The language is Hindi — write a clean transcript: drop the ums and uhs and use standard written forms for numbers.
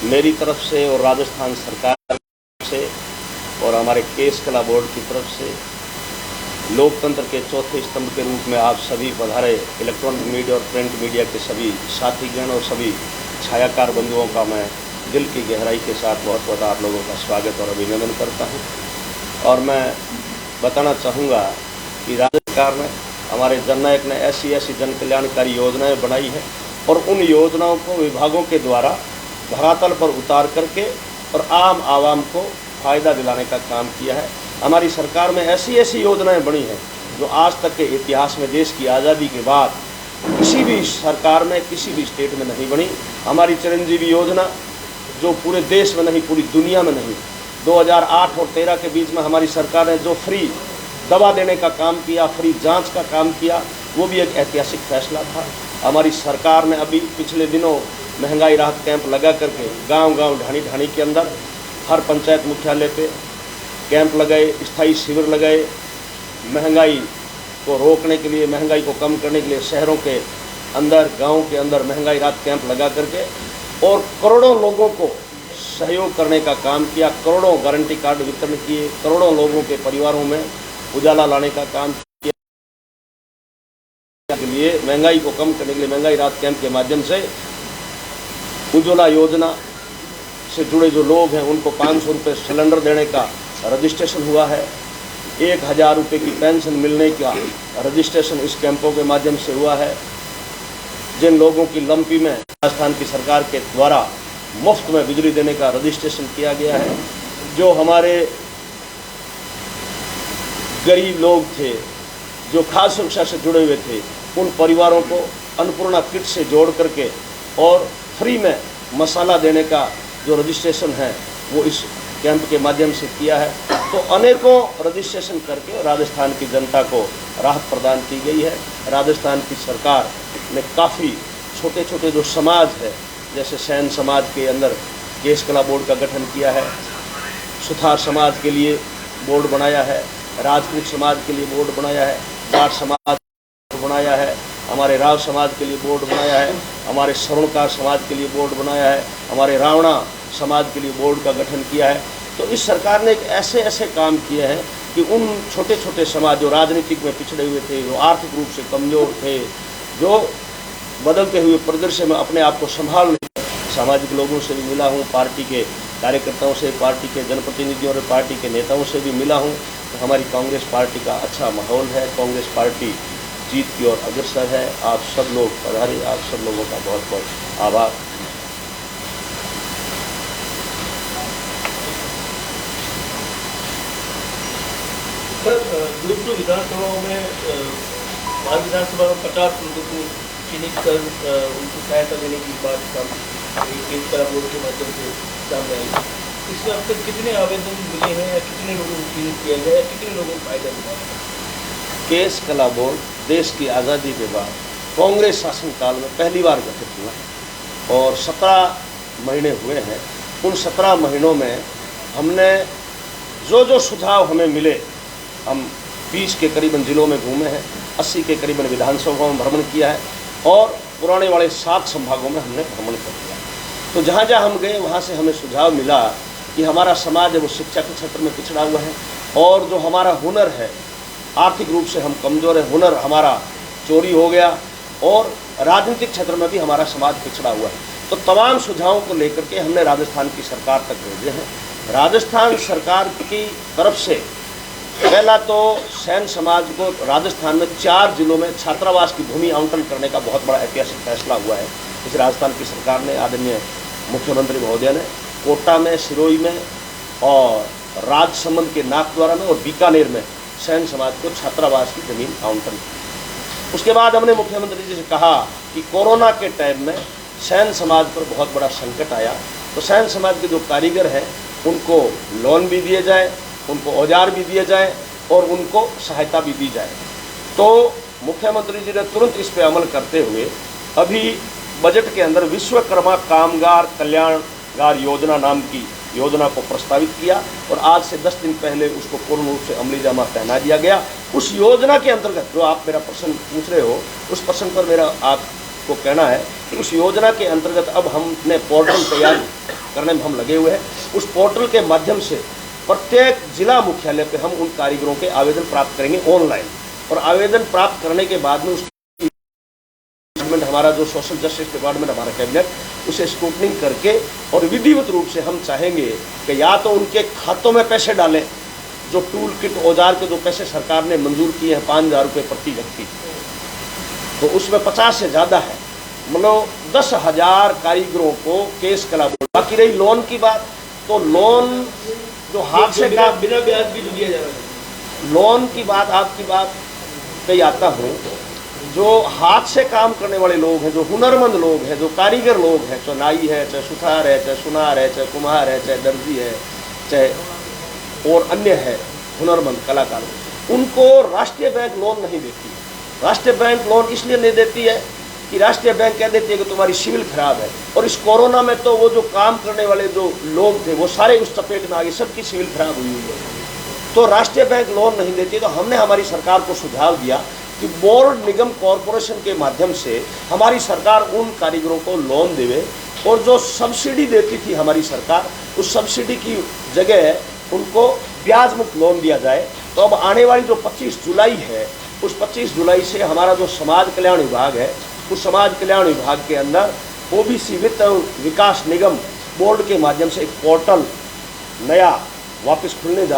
मेरी तरफ से और राजस्थान सरकार से और हमारे केस कला बोर्ड की तरफ से लोकतंत्र के चौथे स्तंभ के रूप में आप सभी पधारे इलेक्ट्रॉनिक मीडिया और प्रिंट मीडिया के सभी साथीगण और सभी छायाकार बंधुओं का मैं दिल की गहराई के साथ बहुत बहुत आप लोगों का स्वागत और अभिनंदन करता हूं। और मैं बताना चाहूँगा कि राज्य सरकार ने, हमारे जननायक ने ऐसी ऐसी जन कल्याणकारी योजनाएं बनाई हैं और उन योजनाओं को विभागों के द्वारा धरातल पर उतार करके और आम आवाम को फ़ायदा दिलाने का काम किया है। हमारी सरकार में ऐसी ऐसी योजनाएं बनी हैं जो आज तक के इतिहास में देश की आज़ादी के बाद किसी भी सरकार में, किसी भी स्टेट में नहीं बनी। हमारी चिरंजीवी योजना जो पूरे देश में नहीं, पूरी दुनिया में नहीं, 2008 और 13 के बीच में हमारी सरकार ने जो फ्री दवा देने का काम किया, फ्री जांच का काम किया, वो भी एक ऐतिहासिक फैसला था। हमारी सरकार ने अभी पिछले दिनों महंगाई राहत कैंप लगा करके गांव-गांव, ढाणी-ढाणी के अंदर हर पंचायत मुख्यालय पे कैंप लगाए, स्थायी शिविर लगाए। महंगाई को रोकने के लिए, महंगाई को कम करने के लिए शहरों के अंदर, गाँव के अंदर महंगाई राहत कैंप लगा करके और करोड़ों लोगों को सहयोग करने का काम किया। करोड़ों गारंटी कार्ड वितरण किए, करोड़ों लोगों के परिवारों में उजाला लाने का काम किया। के लिए महंगाई को कम करने के लिए महंगाई राहत कैंप के माध्यम से उज्ज्वला योजना से जुड़े जो लोग हैं उनको 500 रुपये सिलेंडर देने का रजिस्ट्रेशन हुआ है। 1000 रुपये की पेंशन मिलने का रजिस्ट्रेशन इस कैंपों के माध्यम से हुआ है। जिन लोगों की लंपी में राजस्थान की सरकार के द्वारा मुफ्त में बिजली देने का रजिस्ट्रेशन किया गया है। जो हमारे गरीब लोग थे, जो खाद्य सुरक्षा से जुड़े हुए थे, उन परिवारों को अन्नपूर्णा किट से जोड़ करके और फ्री में मसाला देने का जो रजिस्ट्रेशन है वो इस कैंप के माध्यम से किया है। तो अनेकों रजिस्ट्रेशन करके राजस्थान की जनता को राहत प्रदान की गई है। राजस्थान की सरकार ने काफ़ी छोटे छोटे जो समाज है, जैसे सैन समाज के अंदर केस कला बोर्ड का गठन किया है, सुथार समाज के लिए बोर्ड बनाया है, राजपूत समाज के लिए बोर्ड बनाया है, जाट समाज बनाया है, हमारे राव समाज के लिए बोर्ड बनाया है, हमारे स्वर्णकार समाज के लिए बोर्ड बनाया है, हमारे रावणा समाज के लिए बोर्ड का गठन किया है। तो इस सरकार ने एक ऐसे ऐसे काम किए हैं कि उन छोटे छोटे समाज जो राजनीतिक में पिछड़े हुए थे, जो आर्थिक रूप से कमज़ोर थे, जो बदलते हुए परिदृश्य में अपने आप को संभाल नहीं, सामाजिक लोगों से भी मिला हूँ, पार्टी के कार्यकर्ताओं से, पार्टी के जनप्रतिनिधियों और पार्टी के नेताओं से भी मिला हूँ। तो हमारी कांग्रेस पार्टी का अच्छा माहौल है, कांग्रेस पार्टी जीत की ओर अग्रसर है। आप सब लोग पधारे, आप सब लोगों का बहुत बहुत आभार। गुरुपुर विधानसभाओं में भारत विधानसभा में 50 लोगों को चिन्हित कर उनको सहायता देने की बात केस कला बोर्ड के माध्यम से सामने आई। इसमें अब तक कितने आवेदन मिले हैं या कितने लोगों को चिन्हित किया गया या कितने लोगों को फायदा मिला है? केस कला बोर्ड देश की आज़ादी के बाद कांग्रेस शासनकाल में पहली बार गठित हुआ और 17 महीने हुए हैं। उन 17 महीनों में हमने जो सुझाव हमें मिले, हम 20 के करीबन जिलों में घूमे हैं, 80 के करीबन विधानसभाओं में भ्रमण किया है और पुराने वाले 7 संभागों में हमने भ्रमण कर दिया। तो जहाँ जहाँ हम गए वहाँ से हमें सुझाव मिला कि हमारा समाज है वो शिक्षा के क्षेत्र में पिछड़ा हुआ है और जो हमारा हुनर है, आर्थिक रूप से हम कमज़ोर है, हुनर हमारा चोरी हो गया और राजनीतिक क्षेत्र में भी हमारा समाज पिछड़ा हुआ है। तो तमाम सुझावों को लेकर के हमने राजस्थान की सरकार तक भेजे हैं। राजस्थान सरकार की तरफ से पहला तो सैन समाज को राजस्थान में 4 जिलों में छात्रावास की भूमि आवंटन करने का बहुत बड़ा ऐतिहासिक फैसला हुआ है। इस राजस्थान की सरकार ने, आदरणीय मुख्यमंत्री महोदय ने कोटा में, सिरोही में और राजसमंद के नाथद्वारा में और बीकानेर में सैन समाज को छात्रावास की जमीन आवंटन की। उसके बाद हमने मुख्यमंत्री जी से कहा कि कोरोना के टाइम में सैन समाज पर बहुत बड़ा संकट आया, तो सैन समाज के जो कारीगर हैं उनको लोन भी दिए जाए, उनको औजार भी दिए जाए और उनको सहायता भी दी जाए। तो मुख्यमंत्री जी ने तुरंत इस पर अमल करते हुए अभी बजट के अंदर विश्वकर्मा कामगार कल्याणगार योजना नाम की योजना को प्रस्तावित किया और आज से 10 दिन पहले उसको पूर्ण रूप से अमली जामा पहना दिया गया। उस योजना के अंतर्गत जो आप मेरा प्रश्न पूछ रहे हो, उस प्रश्न पर मेरा आपको कहना है कि उस योजना के अंतर्गत अब हमने पोर्टल तैयार करने में हम लगे हुए हैं। उस पोर्टल के माध्यम से प्रत्येक जिला मुख्यालय पे हम उन कारीगरों के आवेदन प्राप्त करेंगे ऑनलाइन, और आवेदन प्राप्त करने के बाद में उस हमारा जो सोशल जस्टिस डिपार्टमेंट, हमारा कैबिनेट उसे स्क्रूटनिंग करके और विधिवत रूप से हम चाहेंगे कि या तो उनके खातों में पैसे डालें, जो टूल किट औजार के जो पैसे सरकार ने मंजूर किए हैं 5,000 रुपये प्रति व्यक्ति, तो उसमें 50 से ज़्यादा है, मतलब 10,000 कारीगरों को केस कला बोर्ड। बाकी रही लोन की बात, तो लोन जो हाथ से काम, बिना ब्याज भी दिया जा रहा है। लोन की बात, आपकी बात पे आता हूँ, जो हाथ से काम करने वाले लोग हैं, जो हुनरमंद लोग हैं, जो कारीगर लोग हैं, चाहे नाई है, चाहे सुथार है, चाहे सुनार है, चाहे कुम्हार है, चाहे दर्जी है, चाहे और अन्य है हुनरमंद कलाकार, उनको राष्ट्रीय बैंक लोन नहीं देती है। राष्ट्रीय बैंक लोन इसलिए नहीं देती है कि राष्ट्रीय बैंक कह देती है कि तुम्हारी सिविल खराब है, और इस कोरोना में तो वो जो काम करने वाले जो लोग थे वो सारे उस चपेट में आ गए, सबकी सिविल खराब हुई है, तो राष्ट्रीय बैंक लोन नहीं देती। तो हमने हमारी सरकार को सुझाव दिया कि बोर्ड निगम कॉरपोरेशन के माध्यम से हमारी सरकार उन कारीगरों को लोन देवे, और जो सब्सिडी देती थी हमारी सरकार, उस सब्सिडी की जगह उनको ब्याज मुक्त लोन दिया जाए। तो अब आने वाली जो 25 जुलाई है, उस 25 जुलाई से हमारा जो समाज कल्याण विभाग है, उस समाज कल्याण विभाग के अंदर ओबीसी वित्त विकास निगम बोर्ड के माध्यम से एक पोर्टल नया वापस खुलने जा